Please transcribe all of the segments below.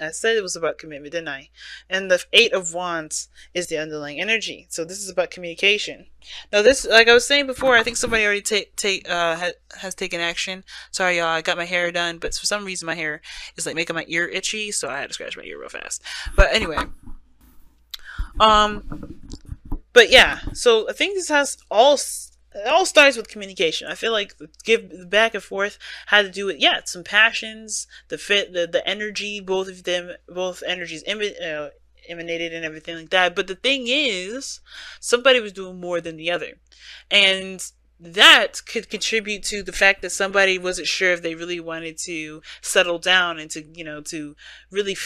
I said it was about commitment, didn't I? And the Eight of Wands is the underlying energy. So this is about communication. Now, this, like I was saying before, I think somebody already has taken action. Sorry, y'all. I got my hair done, but for some reason my hair is like making my ear itchy, so I had to scratch my ear real fast. But anyway, um, but yeah. So I think this has all. It all starts with communication. I feel like the back and forth had to do with, yeah, some passions, the fit, the energy, both of them, both energies emanated and everything like that. But the thing is, somebody was doing more than the other, and that could contribute to the fact that somebody wasn't sure if they really wanted to settle down and to, to really,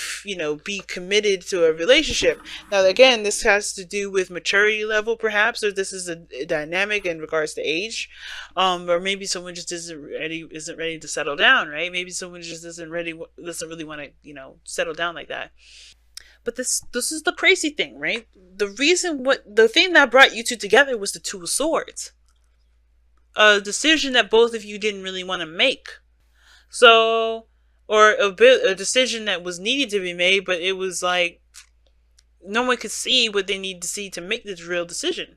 be committed to a relationship. Now, again, this has to do with maturity level, perhaps, or this is a dynamic in regards to age, or maybe someone just isn't ready to settle down, right? Maybe someone just doesn't really want to, settle down like that. But this is the crazy thing, right? The thing that brought you two together was the Two of Swords, a decision that both of you didn't really want to make. So, or a decision that was needed to be made, but it was like no one could see what they need to see to make this real decision.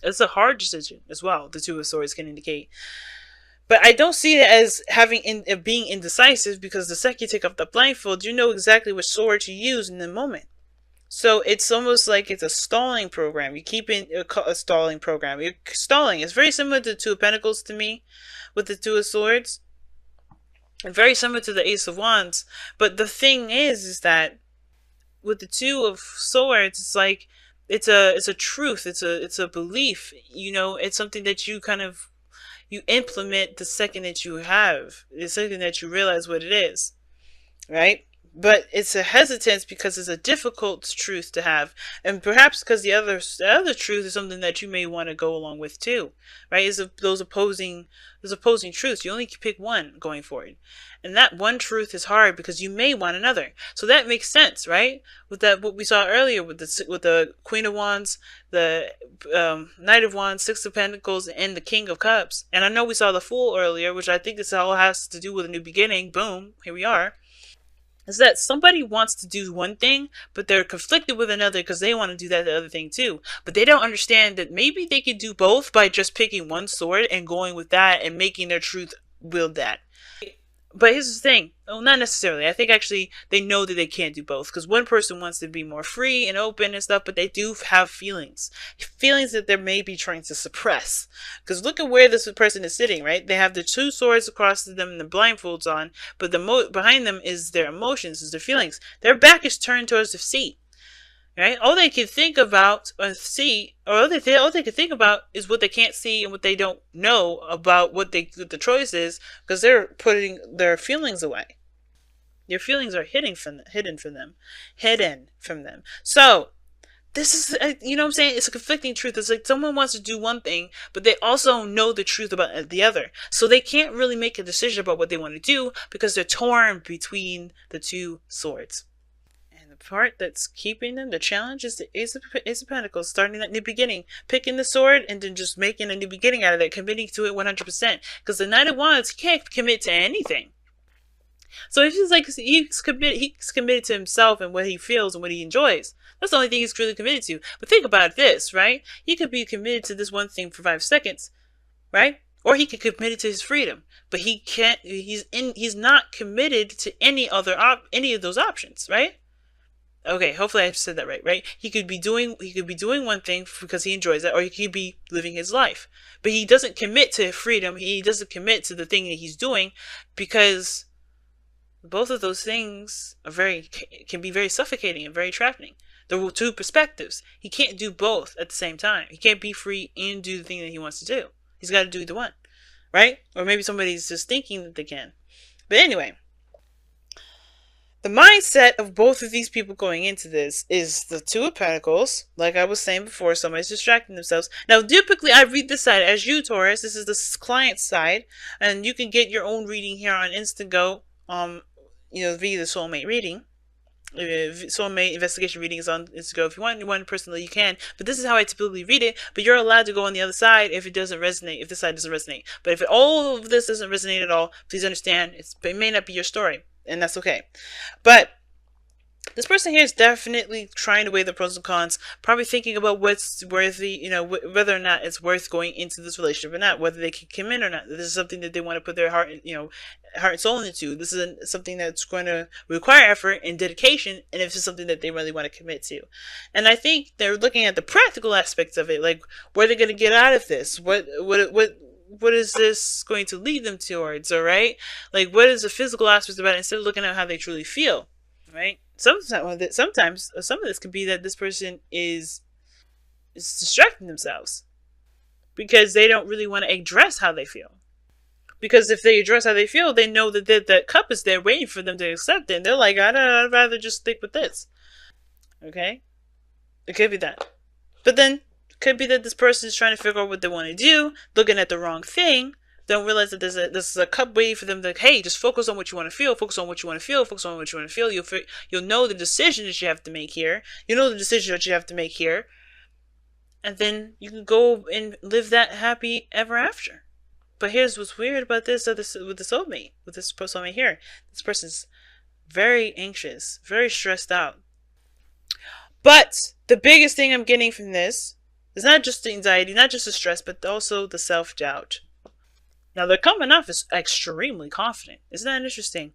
It's a hard decision as well, the Two of Swords can indicate. But I don't see it as being indecisive, because the second you take off the blindfold, you know exactly which sword to use in the moment. So it's almost like it's a stalling program. You keep in a stalling program. You're stalling. It's very similar to the Two of Pentacles to me, with the Two of Swords, and very similar to the Ace of Wands. But the thing is that with the Two of Swords, it's like it's a truth. It's a belief. It's something that you you implement the second that you have. The second that you realize what it is, right? But it's a hesitance because it's a difficult truth to have, and perhaps because the other truth is something that you may want to go along with too, right? Is those opposing truths. You only can pick one going forward, and that one truth is hard because you may want another. So that makes sense, right? With that, what we saw earlier with the Queen of Wands, the Knight of Wands, Six of Pentacles, and the King of Cups. And I know we saw the Fool earlier, which I think this all has to do with a new beginning. Boom, here we are. Is that somebody wants to do one thing, but they're conflicted with another because they want to do the other thing too. But they don't understand that maybe they could do both by just picking one sword and going with that and making their truth wield that. But here's the thing. Well, not necessarily. I think actually they know that they can't do both, because one person wants to be more free and open and stuff, but they do have feelings. Feelings that they may be trying to suppress. Because look at where this person is sitting, right? They have the two swords across to them and the blindfolds on, but behind them is their emotions, is their feelings. Their back is turned towards the sea. Right? All they can think about or see, or all they can think about is what they can't see and what they don't know about what the choice is, because they're putting their feelings away. Their feelings are hidden from them. So this is, you know what I'm saying? It's a conflicting truth. It's like someone wants to do one thing, but they also know the truth about the other. So they can't really make a decision about what they want to do because they're torn between the two swords. Part that's keeping them, the challenge, is the Ace of Pentacles, starting that new beginning, picking the sword and then just making a new beginning out of it, committing to it 100%. Because the Knight of Wands, he can't commit to anything. So if he's like, he's committed to himself and what he feels and what he enjoys. That's the only thing he's really committed to. But think about this, right? He could be committed to this one thing for 5 seconds, right? Or he could commit to his freedom, but he can't. He's not committed to any of those options, right? Okay, hopefully I said that right? He could be doing one thing because he enjoys it, or he could be living his life. But he doesn't commit to freedom. He doesn't commit to the thing that he's doing, because both of those things can be very suffocating and very trapping. There are two perspectives. He can't do both at the same time. He can't be free and do the thing that he wants to do. He's got to do the one, right? Or maybe somebody's just thinking that they can. But anyway, the mindset of both of these people going into this is the Two of Pentacles. Like I was saying before, somebody's distracting themselves. Now, typically, I read this side as you, Taurus. This is the client side, and you can get your own reading here on Instago. Via the soulmate reading. Soulmate investigation reading is on Instago. If you want one personally, you can. But this is how I typically read it. But you're allowed to go on the other side if it doesn't resonate. If this side doesn't resonate. But if all of this doesn't resonate at all, please understand it may not be your story. And that's okay. But This person here is definitely trying to weigh the pros and cons, probably thinking about what's worthy, whether or not it's worth going into this relationship or not, whether they can commit or not. This is something that they want to put their heart and soul into. This is something that's going to require effort and dedication, and if it's something that they really want to commit to. And I think they're looking at the practical aspects of it, like what are they going to get out of this? What is this going to lead them towards? All right, like what is the physical aspect about it instead of looking at how they truly feel. Right? Sometimes some of this could be that this person is distracting themselves because they don't really want to address how they feel. Because if they address how they feel, they know that cup is there waiting for them to accept it. And they're like, I'd rather just stick with this. Okay? It could be that. But then, it could be that this person is trying to figure out what they want to do, looking at the wrong thing, don't realize that this is a cup waiting for them to, hey, just focus on what you want to feel, focus on what you want to feel, focus on what you want to feel. You'll know the decision that you have to make here. You know the decision that you have to make here. And then you can go and live that happy ever after. But here's what's weird about this with the soulmate, with this soulmate here. This person's very anxious, very stressed out. But the biggest thing I'm getting from this is not just the anxiety, not just the stress, but also the self-doubt. Now, they're coming off as extremely confident. Isn't that interesting?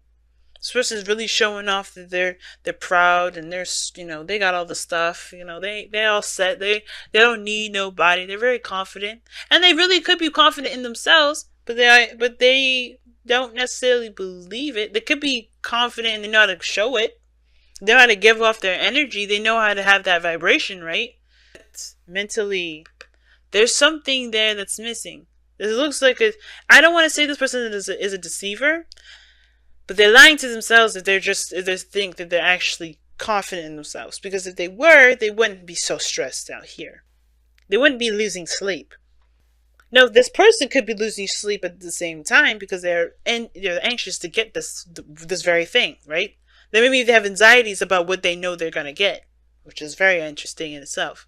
This person's really showing off that they're proud and they got all the stuff. They all set. They don't need nobody. They're very confident, and they really could be confident in themselves, but they don't necessarily believe it. They could be confident and they know how to show it. They know how to give off their energy. They know how to have that vibration, right? But mentally, there's something there that's missing. It looks like I don't want to say this person is a deceiver, but they're lying to themselves if they think that they're actually confident in themselves. Because if they were, they wouldn't be so stressed out here. They wouldn't be losing sleep. No, this person could be losing sleep at the same time because they're anxious to get this very thing, right? Then maybe they have anxieties about what they know they're gonna get, which is very interesting in itself.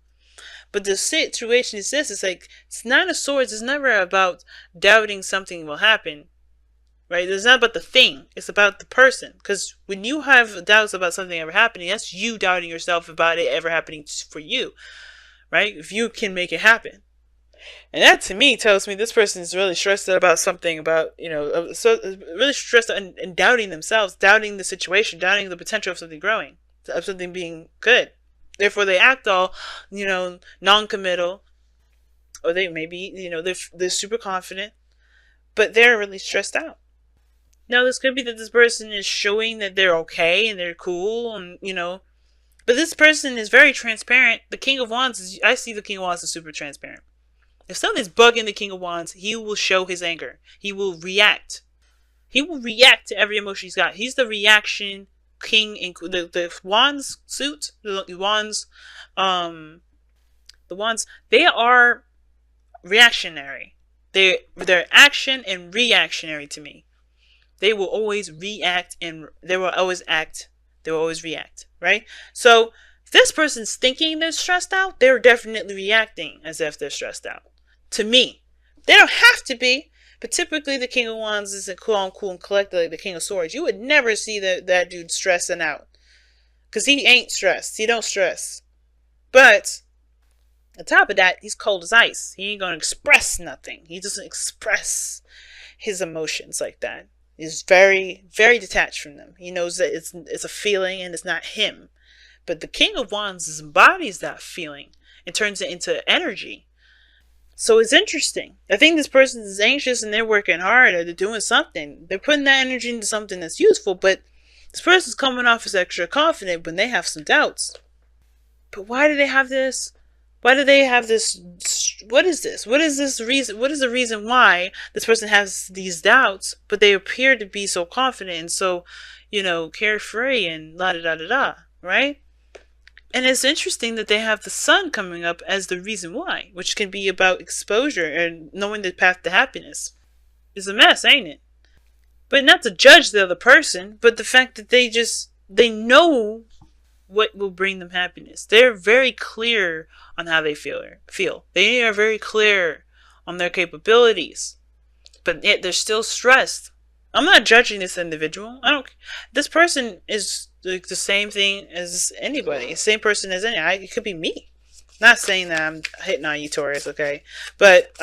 But the situation is this: it's like it's Nine of Swords is never about doubting something will happen, right? It's not about the thing; it's about the person. Because when you have doubts about something ever happening, that's you doubting yourself about it ever happening for you, right? If you can make it happen, and that to me tells me this person is really stressed about something, about so really stressed and doubting themselves, doubting the situation, doubting the potential of something growing, of something being good. Therefore, they act all, non-committal, or they maybe, they're super confident, but they're really stressed out. Now, this could be that this person is showing that they're okay and they're cool, and but this person is very transparent. The King of Wands I see the King of Wands as super transparent. If something's bugging the King of Wands, he will show his anger. He will react. He will react to every emotion he's got. He's the reaction king in the wands suit, the wands, they are reactionary. They're action and reactionary to me. They will always react and they will always act. They will always react, right? So if this person's thinking they're stressed out, they're definitely reacting as if they're stressed out. To me, they don't have to be. But typically, the King of Wands isn't cool and collected like the King of Swords. You would never see that dude stressing out. Because he ain't stressed. He don't stress. But, on top of that, he's cold as ice. He ain't going to express nothing. He doesn't express his emotions like that. He's very, very detached from them. He knows that it's a feeling and it's not him. But the King of Wands embodies that feeling and turns it into energy. So it's interesting. I think this person is anxious and they're working hard or they're doing something. They're putting that energy into something that's useful, but this person's coming off as extra confident when they have some doubts. But why do they have this? Why do they have this? What is this? What is this reason? What is the reason why this person has these doubts, but they appear to be so confident and so, carefree and la da da da da, right? And it's interesting that they have the sun coming up as the reason why, which can be about exposure and knowing the path to happiness. It's a mess, ain't it? But not to judge the other person, but the fact that they know what will bring them happiness. They're very clear on how they feel. They are very clear on their capabilities, but yet they're still stressed. I'm not judging this individual. This person is like the same thing as anybody, same person as any. It could be me. Not saying that I'm hitting on you, Taurus, okay? But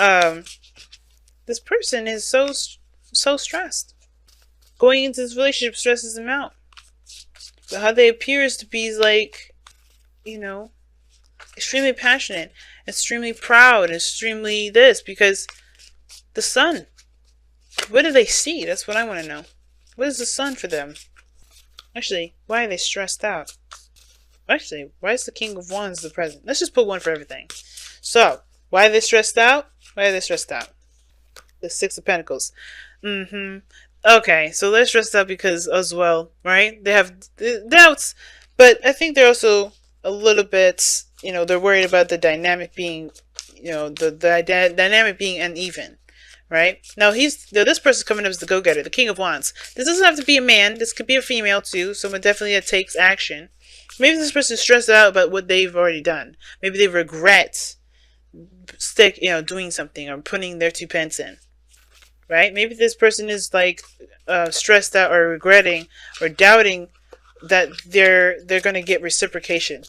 this person is so stressed. Going into this relationship stresses them out. But how they appears to be like, you know, extremely passionate, extremely proud, extremely this, because the sun. What do they see? That's what I want to know. What is the sun for them? Actually, why are they stressed out? Actually, why is the King of Wands the present? Let's just put one for everything. So, why are they stressed out? Why are they stressed out? The Six of Pentacles. Okay, so they're stressed out because as well, right? They have doubts, but I think they're also a little bit, they're worried about the dynamic being, the dynamic being uneven, right? Now this person's coming up as the go-getter, the King of Wands. This doesn't have to be a man. This could be a female too. Someone definitely that takes action. Maybe this person's stressed out about what they've already done. Maybe they regret doing something or putting their 2 pence in. Right? Maybe this person is like stressed out or regretting or doubting that they're going to get reciprocation.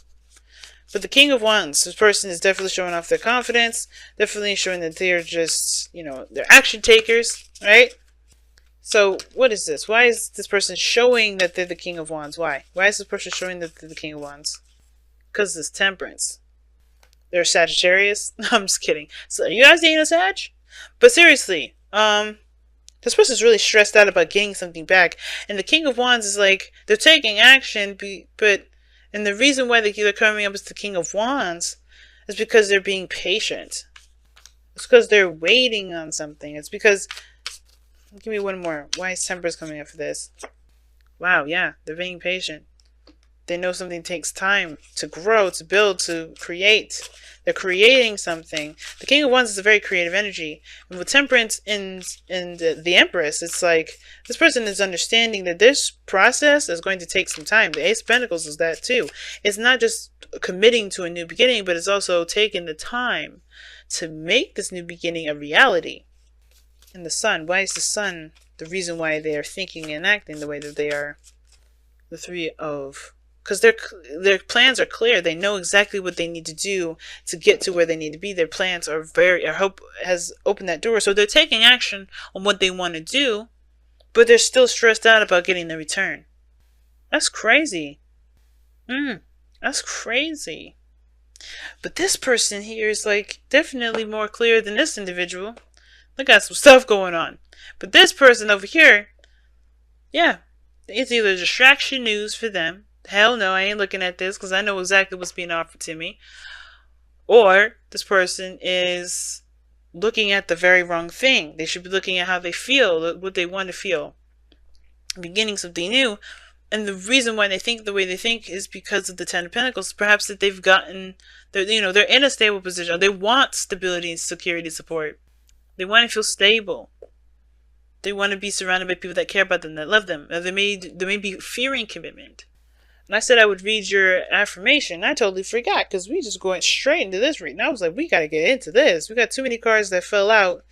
But the King of Wands, this person is definitely showing off their confidence, definitely showing that they're just, they're action takers, right? So what is this? Why is this person showing that they're the King of Wands? Why? Why is this person showing that they're the King of Wands? Because it's Temperance. They're Sagittarius. I'm just kidding. So are you guys dating a Sag? But seriously, this person's really stressed out about getting something back, and the King of Wands is like they're taking action, and the reason why they're coming up as the King of Wands is because they're being patient. It's because they're waiting on something. It's because, give me one more. Why is Temperance coming up for this? Wow, yeah, they're being patient. They know something takes time to grow, to build, to create. They're creating something. The King of Wands is a very creative energy. And with Temperance and the Empress, it's like this person is understanding that this process is going to take some time. The Ace of Pentacles is that too. It's not just committing to a new beginning, but it's also taking the time to make this new beginning a reality. And the Sun, why is the Sun the reason why they are thinking and acting the way that they are? The Three of... Because their plans are clear. They know exactly what they need to do to get to where they need to be. Their plans are has opened that door. So they're taking action on what they want to do, but they're still stressed out about getting the return. That's crazy. That's crazy. But this person here is like definitely more clear than this individual. They got some stuff going on. But this person over here, yeah, it's either distraction news for them. Hell no, I ain't looking at this because I know exactly what's being offered to me. Or this person is looking at the very wrong thing. They should be looking at how they feel, what they want to feel. Beginning something new. And the reason why they think the way they think is because of the Ten of Pentacles. Perhaps that they've gotten, they're in a stable position. They want stability and security support. They want to feel stable. They want to be surrounded by people that care about them, that love them. They may be fearing commitment. And I said I would read your affirmation. I totally forgot because we just going straight into this reading. I was like, we got to get into this. We got too many cards that fell out.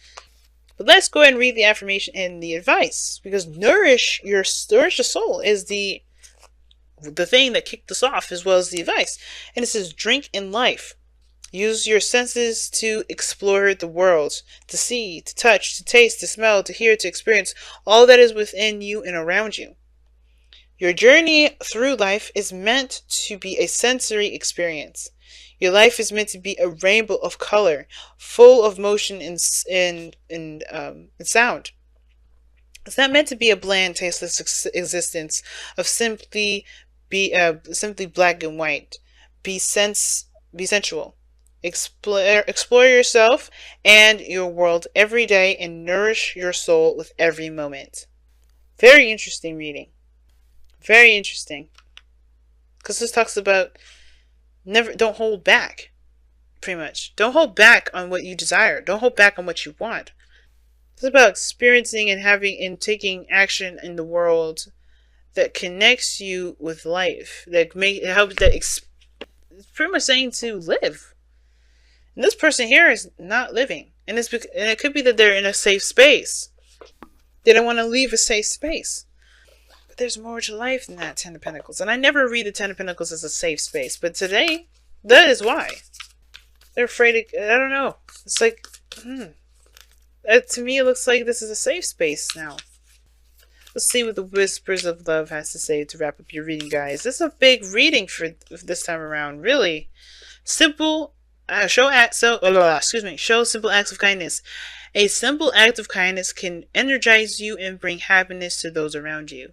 But let's go ahead and read the affirmation and the advice. Because nourish your soul is the thing that kicked us off, as well as the advice. And it says, drink in life. Use your senses to explore the world. To see, to touch, to taste, to smell, to hear, to experience all that is within you and around you. Your journey through life is meant to be a sensory experience. Your life is meant to be a rainbow of color, full of motion and sound. It's not meant to be a bland, tasteless existence of simply black and white. Be sensual. Explore yourself and your world every day and nourish your soul with every moment. Very interesting reading. Very interesting. Because this talks about don't hold back. Pretty much. Don't hold back on what you desire. Don't hold back on what you want. It's about experiencing and having and taking action in the world that connects you with life. It's pretty much saying to live. And this person here is not living. And it could be that they're in a safe space. They don't want to leave a safe space. But there's more to life than that Ten of Pentacles. And I never read the Ten of Pentacles as a safe space. But today, that is why. They're afraid of, I don't know. It's like, to me it looks like this is a safe space now. Let's see what the Whispers of Love has to say to wrap up your reading, guys. This is a big reading for this time around. Really. Simple, show simple acts of kindness. A simple act of kindness can energize you and bring happiness to those around you.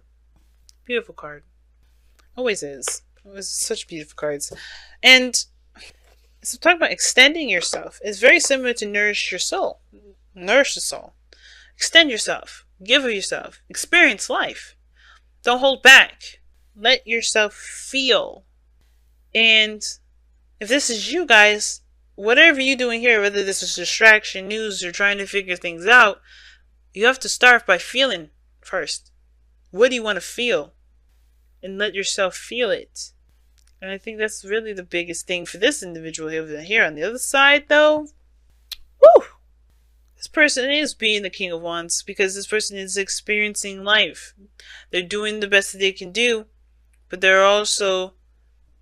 Beautiful card. Always is. Always such beautiful cards. And so talking about extending yourself. It's very similar to nourish your soul. Nourish the soul. Extend yourself. Give of yourself. Experience life. Don't hold back. Let yourself feel. And if this is you guys, whatever you're doing here, whether this is distraction, news, or trying to figure things out, you have to start by feeling first. What do you want to feel? And let yourself feel it. And I think that's really the biggest thing for this individual here. On the other side, though, woo! This person is being the King of Wands because this person is experiencing life. They're doing the best that they can do, but they're also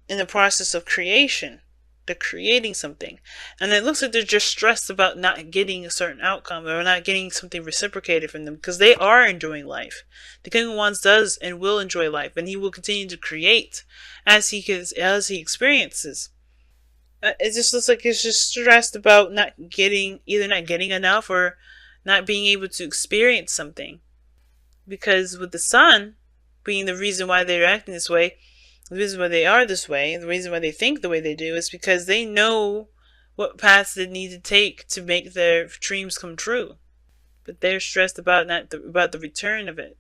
in the process of creation. They're creating something. And it looks like they're just stressed about not getting a certain outcome or not getting something reciprocated from them because they are enjoying life. The King of Wands does and will enjoy life, and he will continue to create as he experiences. It just looks like he's just stressed about either not getting enough or not being able to experience something. Because with the Sun being the reason why they're acting this way, the reason why they are this way, the reason why they think the way they do is because they know what paths they need to take to make their dreams come true. But they're stressed about the return of it.